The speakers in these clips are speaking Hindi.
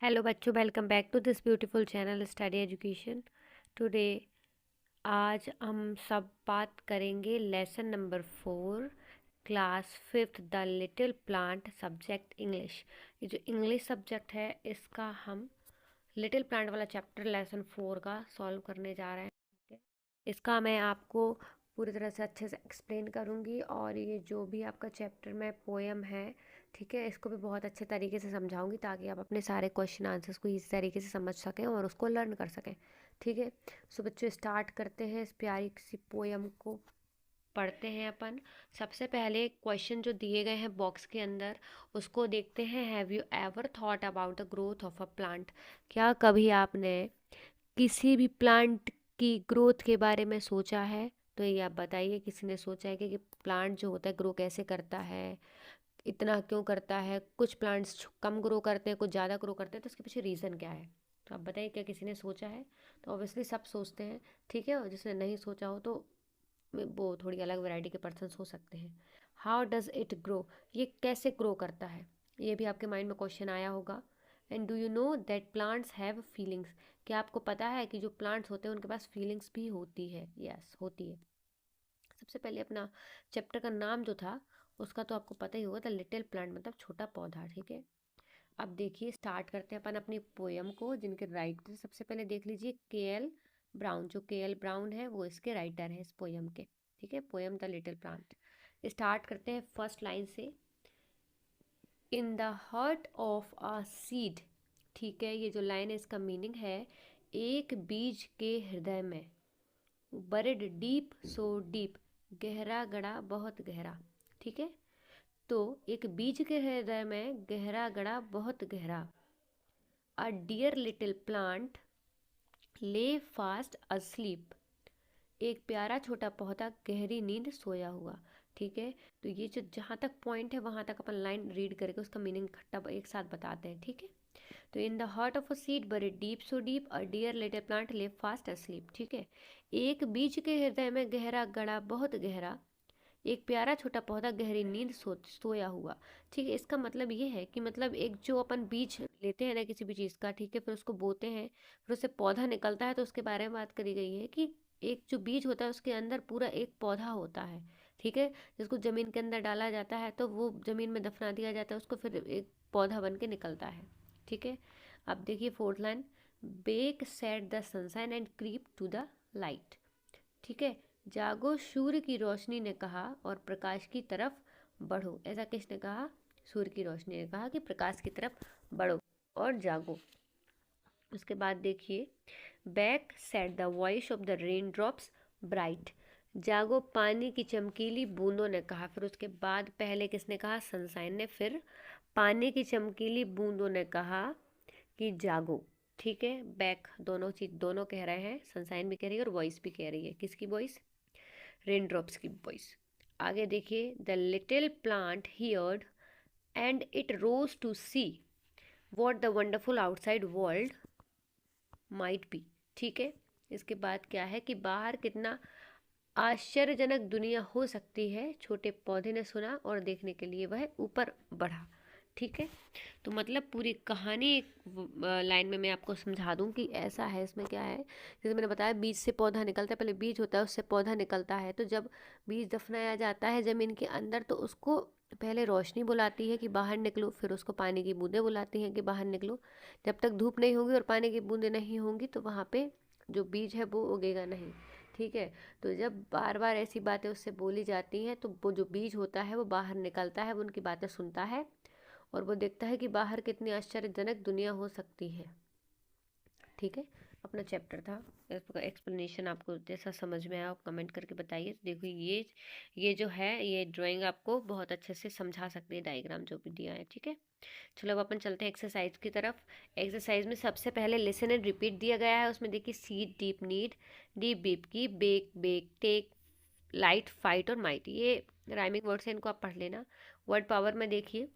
हेलो बच्चों, welcome back to this beautiful channel study education. Today आज हम सब बात करेंगे lesson number 4, class 5th the little plant, subject English. ये जो इंग्लिश सब्जेक्ट है इसका हम लिटिल प्लांट वाला चैप्टर लेसन 4 का सॉल्व करने जा रहे हैं। ठीक है? इसका मैं आपको पूरी तरह से अच्छे से एक्सप्लेन करूँगी और ये जो भी आपका चैप्टर में पोएम है, ठीक है, इसको भी बहुत अच्छे तरीके से समझाऊंगी ताकि आप अपने सारे क्वेश्चन आंसर्स को इस तरीके से समझ सकें और उसको लर्न कर सकें। ठीक है, सो बच्चों स्टार्ट करते हैं इस प्यारी सी पोएम को। पढ़ते हैं अपन। सबसे पहले क्वेश्चन जो दिए गए हैं बॉक्स के अंदर उसको देखते हैं। Have you ever thought about the growth of a plant? क्या कभी आपने किसी भी प्लांट की ग्रोथ के बारे में सोचा है? तो ये आप बताइए, किसी ने सोचा है कि प्लांट जो होता है ग्रो कैसे करता है, इतना क्यों करता है? कुछ प्लांट्स कम ग्रो करते हैं, कुछ ज़्यादा ग्रो करते हैं, तो इसके पीछे रीज़न क्या है? तो आप बताइए, क्या किसी ने सोचा है? तो ऑब्वियसली सब सोचते हैं। ठीक है, और जिसने नहीं सोचा हो तो वो थोड़ी अलग वैरायटी के पर्सन्स हो सकते हैं। How does it grow? ये कैसे ग्रो करता है? ये भी आपके माइंड में क्वेश्चन आया होगा। And do you know that plants have feelings? क्या आपको पता है कि जो प्लांट्स होते हैं उनके पास फीलिंग्स भी होती है? यस, होती है। सबसे पहले अपना चैप्टर का नाम जो था उसका तो आपको पता ही होगा, द लिटिल प्लांट मतलब छोटा पौधा। ठीक है, अब देखिए स्टार्ट करते हैं अपन अपनी पोयम को, जिनके राइटर सबसे पहले देख लीजिए के एल ब्राउन। जो के एल ब्राउन है वो इसके राइटर हैं इस पोयम के। ठीक है, poem the little plant. Start करते हैं फर्स्ट लाइन से। इन the heart of a seed. ठीक है, ये जो लाइन है इसका मीनिंग है एक बीज के हृदय में। बरिड डीप सो डीप, गहरा गड़ा बहुत गहरा। ठीक है, तो एक बीज के हृदय में गहरा गड़ा बहुत गहरा। अ dear little plant lay fast asleep, एक प्यारा छोटा पौधा गहरी नींद सोया हुआ। ठीक है, तो ये जो जहाँ तक पॉइंट है वहाँ तक अपन लाइन रीड करके उसका मीनिंग इकट्ठा एक साथ बताते हैं। ठीक है, तो in the heart of a seed buried deep so deep a dear little plant live fast asleep. ठीक है, एक बीज के हृदय में गहरा गड़ा बहुत गहरा, एक प्यारा छोटा पौधा गहरी नींद सोया हुआ। ठीक है, इसका मतलब ये है कि मतलब एक जो अपन बीज लेते हैं ना किसी भी चीज़ का, ठीक है, फिर उसको बोते हैं, फिर उससे पौधा निकलता है, तो उसके बारे में बात करी गई है कि एक जो बीज होता है उसके अंदर पूरा एक पौधा होता है। ठीक है, जिसको ज़मीन के अंदर डाला जाता है तो वो ज़मीन में दफना दिया जाता है, उसको फिर एक पौधा बन के निकलता है। ठीक है, अब देखिए fourth line. Wake said the sunshine and creep to the light. ठीक है, जागो सूर्य की रोशनी ने कहा और प्रकाश की तरफ बढ़ो। ऐसा किसने कहा? सूर्य की रोशनी ने कहा कि प्रकाश की तरफ बढ़ो और जागो। उसके बाद देखिए, back set the voice of the rain drops bright. जागो पानी की चमकीली बूंदों ने कहा। फिर उसके बाद पहले किसने कहा? सनसाइन ने। फिर पानी की चमकीली बूंदों ने कहा कि जागो। ठीक है, बैक दोनों चीज दोनों कह रहे हैं, सनसाइन भी कह रही है और वॉइस भी कह रही है। किसकी वॉइस? रेन ड्रॉप्स की वॉइस। आगे देखिए, the little plant heard and it rose to see what the wonderful outside world might be. ठीक है, इसके बाद क्या है कि बाहर कितना आश्चर्यजनक दुनिया हो सकती है, छोटे पौधे ने सुना और देखने के लिए वह ऊपर बढ़ा। ठीक है, तो मतलब पूरी कहानी एक लाइन में मैं आपको समझा दूं कि ऐसा है। इसमें क्या है, जैसे मैंने बताया बीज से पौधा निकलता है, पहले बीज होता है उससे पौधा निकलता है, तो जब बीज दफनाया जाता है ज़मीन के अंदर तो उसको पहले रोशनी बुलाती है कि बाहर निकलो, फिर उसको पानी की बूंदें बुलाती हैं कि बाहर निकलो। जब तक धूप नहीं होगी और पानी की बूंदें नहीं होंगी तो वहाँ पे जो बीज है वो उगेगा नहीं। ठीक है, तो जब बार बार ऐसी बातें उससे बोली जाती हैं तो वो जो बीज होता है वो बाहर निकलता है, वो उनकी बातें सुनता है और वो देखता है कि बाहर कितनी आश्चर्यजनक दुनिया हो सकती है। ठीक है, अपना चैप्टर था। इसका एक्सप्लेनेशन आपको जैसा समझ में आया आप कमेंट करके बताइए। तो देखो ये जो है ये ड्राइंग आपको बहुत अच्छे से समझा सकती है, डायग्राम जो भी दिया है। ठीक है, चलो अब अपन चलते हैं एक्सरसाइज की तरफ। एक्सरसाइज में सबसे पहले लिसन एंड रिपीट दिया गया है। उसमें देखिए seed deep need, deep beep की, bake bake take light fight और माइट, ये राइमिंग वर्ड्स हैं, इनको आप पढ़ लेना। वर्ड पावर में देखिए,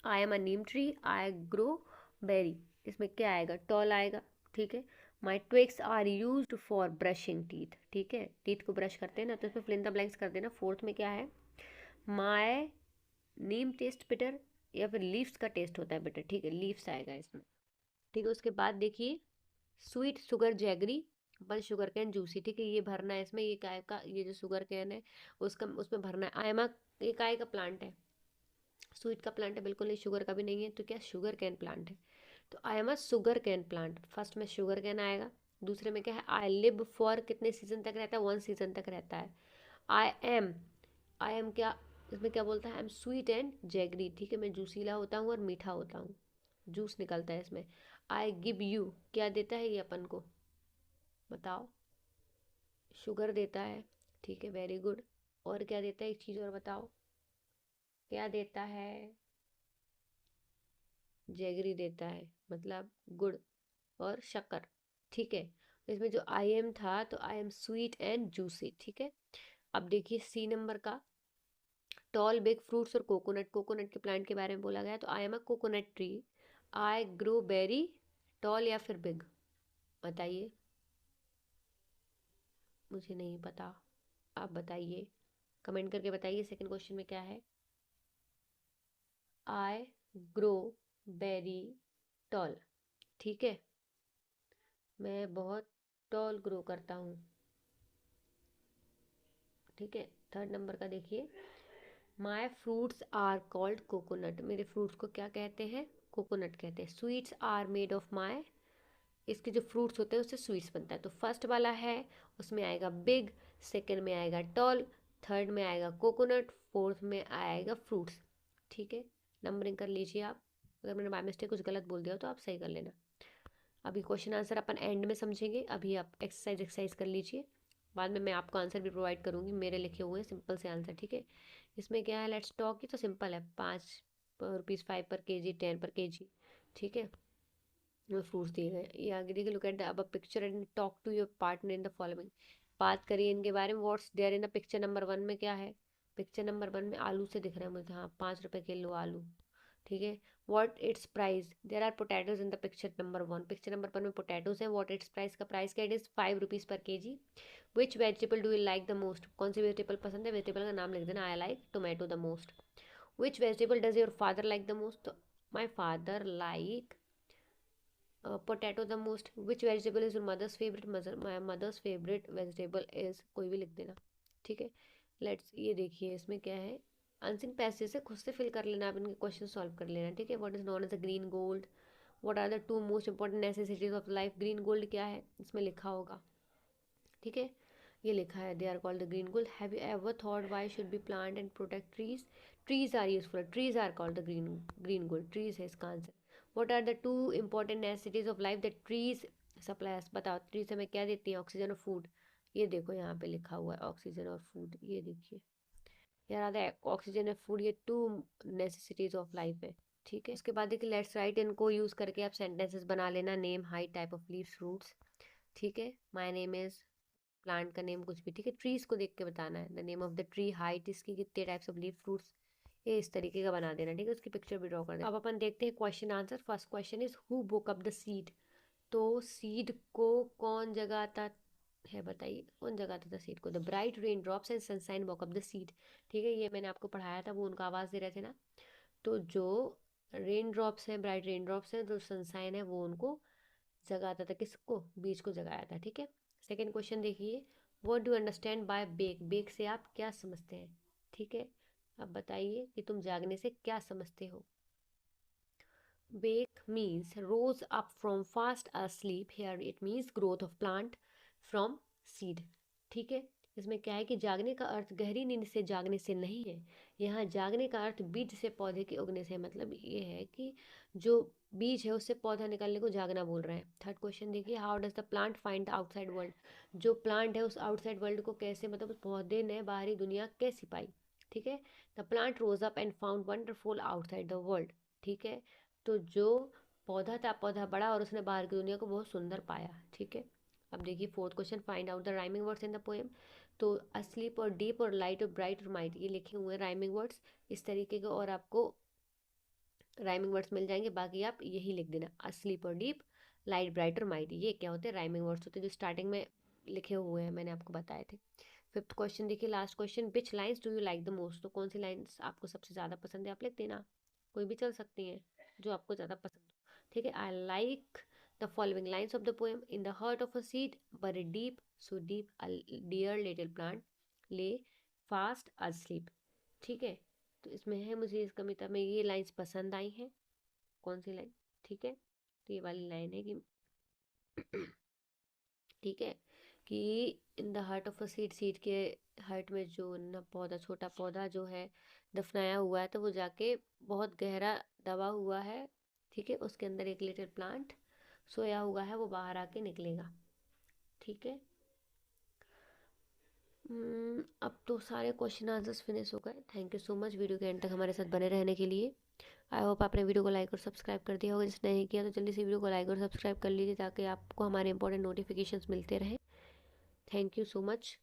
I am a neem tree, I grow berry, इसमें क्या आएगा? टॉल आएगा। ठीक है, my twigs are use for brushing teeth. ठीक है, टीथ को ब्रश करते हैं ना, तो इसमें फिल इन द ब्लैंक्स कर देना। फोर्थ में क्या है? माई नीम टेस्ट बिटर, या फिर लीव्स का टेस्ट होता है बेटा, ठीक है, लीव्स आएगा इसमें, ठीक है। उसके बाद देखिए स्वीट शुगर जैगरी पर शुगर कैन जूसी, ठीक है, ये भरना है इसमें, ये काय का, ये जो शुगर कैन है उसका उसमें भरना है। आयमा ये काय का प्लांट है, स्वीट का प्लांट है बिल्कुल नहीं, शुगर का भी नहीं है, तो क्या शुगर कैन प्लांट है। तो I am a sugar cane plant, first में शुगर कैन आएगा। दूसरे में क्या है, आई लिव फॉर कितने सीजन तक रहता है, 1 सीजन तक रहता है। आई एम, आई एम क्या, इसमें क्या बोलता है, आई एम स्वीट एंड जैगरी, ठीक है, मैं जूसीला होता हूँ और मीठा होता हूँ, जूस निकलता है इसमें। आई गिव यू क्या देता है ये अपन को, बताओ, शुगर देता है, ठीक है, वेरी गुड। और क्या देता है, एक चीज़ और बताओ, क्या देता है, जैगरी देता है, मतलब गुड़ और शक्कर, ठीक है। इसमें जो आई एम था, तो I am sweet and juicy, ठीक है। अब देखिए सी नंबर का, टॉल बिग फ्रूट्स और कोकोनट, कोकोनट के प्लांट के बारे में बोला गया, तो I am a coconut tree, I grow very tall या फिर बिग, बताइए, मुझे नहीं पता, आप बताइए, कमेंट करके बताइए सेकंड क्वेश्चन में क्या है। आई ग्रो बेरी टॉल, ठीक है, मैं बहुत टॉल ग्रो करता हूँ, ठीक है। थर्ड नंबर का देखिए, my fruits are called coconut, मेरे फ्रूट्स को क्या कहते हैं, कोकोनट कहते हैं। Sweets are made of my, इसके जो फ्रूट्स होते हैं उससे स्वीट्स बनता है, तो फर्स्ट वाला है उसमें आएगा बिग, सेकंड में आएगा टॉल, थर्ड में आएगा कोकोनट, फोर्थ में आएगा फ्रूट्स, ठीक है। नंबरिंग कर लीजिए आप, अगर मैंने बाय मिस्टेक कुछ गलत बोल दिया हो तो आप सही कर लेना। अभी क्वेश्चन आंसर अपन एंड में समझेंगे, अभी आप एक्सरसाइज कर लीजिए, बाद में मैं आपको आंसर भी प्रोवाइड करूँगी, मेरे लिखे हुए हैं सिंपल से आंसर, ठीक है। इसमें क्या है, लेट्स टॉक, ये तो सिंपल है, 5 रुपीज़ 5 पर kg 10 पर kg, ठीक है, में फ्रूट्स दिए गए। ये आगे देखिए, लुक एट द अब picture and talk to your partner in the following, बात करिए इनके बारे में। What's there in the picture number 1 में क्या है, पिक्चर नंबर 1 में आलू से दिख रहा है मुझे, हाँ 5 रुपये किलो आलू, ठीक है। What its price, there are potatoes in the picture number 1, picture number 1 में पोटैटोज है। व्हाट इट्स प्राइस, का प्राइस क्या, it is 5 rupees per kg। Which vegetable do you like the most, कौन सी वेजिटेबल पसंद है, वेजिटेबल का नाम लिख देना, I like tomato the most. Which vegetable does your father like the most, my father like potato the most. Which vegetable is your mother's favourite, my mother's favourite vegetable is, कोई भी लिख देना, ठीक है। लेट्स ये देखिए इसमें क्या है, अनसिन पैसेज से खुद से फिल कर लेना, आप इनके क्वेश्चन सॉल्व कर लेना, ठीक है। What is known as a green gold, what are the 2 most important necessities of life, green gold क्या है इसमें लिखा होगा, ठीक है, ये लिखा है, they are called the green gold. Have you ever thought why should be plant and protect trees, trees are useful, trees are called the green gold, trees है इसका आंसर। What are the 2 important necessities of life that trees supply us, बताओ ट्रीज हमें क्या देती हैं, ऑक्सीजन और फूड, ये देखो यहाँ पे लिखा हुआ है ऑक्सीजन और फूड, ये देखिए यार आता है, ऑक्सीजन और फूड ये 2 नेसेसिटीज ऑफ लाइफ है, ठीक है। उसके बाद देखिए लेट्स राइट, इनको यूज करके आप सेंटेंसेस बना लेना, name height type of leaves fruits, ठीक है। माय नेम इज, प्लांट का नेम कुछ भी, ठीक है, ट्रीज को देख के बताना है, the name of the tree, height इसकी, कितने टाइप्स ऑफ लीफ फ्रूट्स, ये इस तरीके का बना देना, ठीक है। उसकी पिक्चर भी ड्रॉ कर देना। अब अपन देखते हैं question answer. First question is who book up the seed, तो सीड को कौन जगाता है, बताइए कौन जगाता था सीड को, the bright rain drops and sunshine woke up the seed, ठीक है, ये मैंने आपको पढ़ाया था, वो उनका आवाज़ दे रहे थे ना, तो जो रेन ड्रॉप्स हैं, ब्राइट रेन ड्रॉप्स हैं, जो सनसाइन है वो उनको जगाता था, किसको, बीज को जगाया था, ठीक है। सेकेंड क्वेश्चन देखिए, what do understand by wake, wake से आप क्या समझते हैं, ठीक है, अब बताइए कि तुम जागने से क्या समझते हो। Wake means rose up from fast asleep, here it means growth of plant from seed, ठीक है। इसमें क्या है कि जागने का अर्थ गहरी नींद से जागने से नहीं है, यहाँ जागने का अर्थ बीज से पौधे के उगने से, मतलब ये है कि जो बीज है उससे पौधा निकलने को जागना बोल रहे हैं। थर्ड क्वेश्चन देखिए, how does the plant find the outside world, जो प्लांट है उस आउटसाइड वर्ल्ड को कैसे, मतलब उस पौधे ने बाहरी दुनिया कैसी पाई, ठीक है। The plant rose up and found wonderful outside the world, ठीक है, तो जो पौधा था, पौधा बड़ा और उसने बाहर की दुनिया को बहुत सुंदर पाया, ठीक है। अब देखिए fourth question, find out the rhyming words in the poem, तो अस्लीप और डीप और लाइट और ब्राइट और माइट, ये लिखे हुए हैं राइमिंग वर्ड्स इस तरीके के, और आपको राइमिंग वर्ड्स मिल जाएंगे, बाकी आप यही लिख देना, अस्लीप और डीप, लाइट ब्राइट और माइट, ये क्या होते हैं, राइमिंग वर्ड्स होते हैं, जो स्टार्टिंग में लिखे हुए हैं, मैंने आपको बताए थे। फिफ्थ क्वेश्चन देखिए, last question, which lines do you like the most, तो कौन सी लाइन्स आपको सबसे ज़्यादा पसंद है, आप लिख देना। कोई भी चल सकती हैं जो आपको ज़्यादा पसंद हो। ठीक है। I like the following lines of the poem. In the heart of a seed बuried deep, so deep a dear little plant lay fast asleep। ठीक है। तो इसमें है, मुझे इस कविता में ये लाइन्स पसंद आई हैं। कौन सी लाइन? ठीक है, तो ये वाली लाइन है कि ठीक है, कि इन the heart of a seed, seed के हार्ट में जो न पौधा, छोटा पौधा जो है दफनाया हुआ है, तो वो जाके बहुत गहरा दबा हुआ है। ठीक है, उसके अंदर एक लिटिल प्लांट सोया हुआ है, वो बाहर आके निकलेगा। ठीक है। अब तो सारे क्वेश्चन आंसर्स फिनिश हो गए। Thank you so much video के एंड तक हमारे साथ बने रहने के लिए। आई होप आपने वीडियो को लाइक और सब्सक्राइब कर दिया होगा। जिसने नहीं किया तो जल्दी से वीडियो को लाइक और सब्सक्राइब कर लीजिए, ताकि आपको हमारे इंपॉर्टेंट नोटिफिकेशंस मिलते रहें। Thank you so much.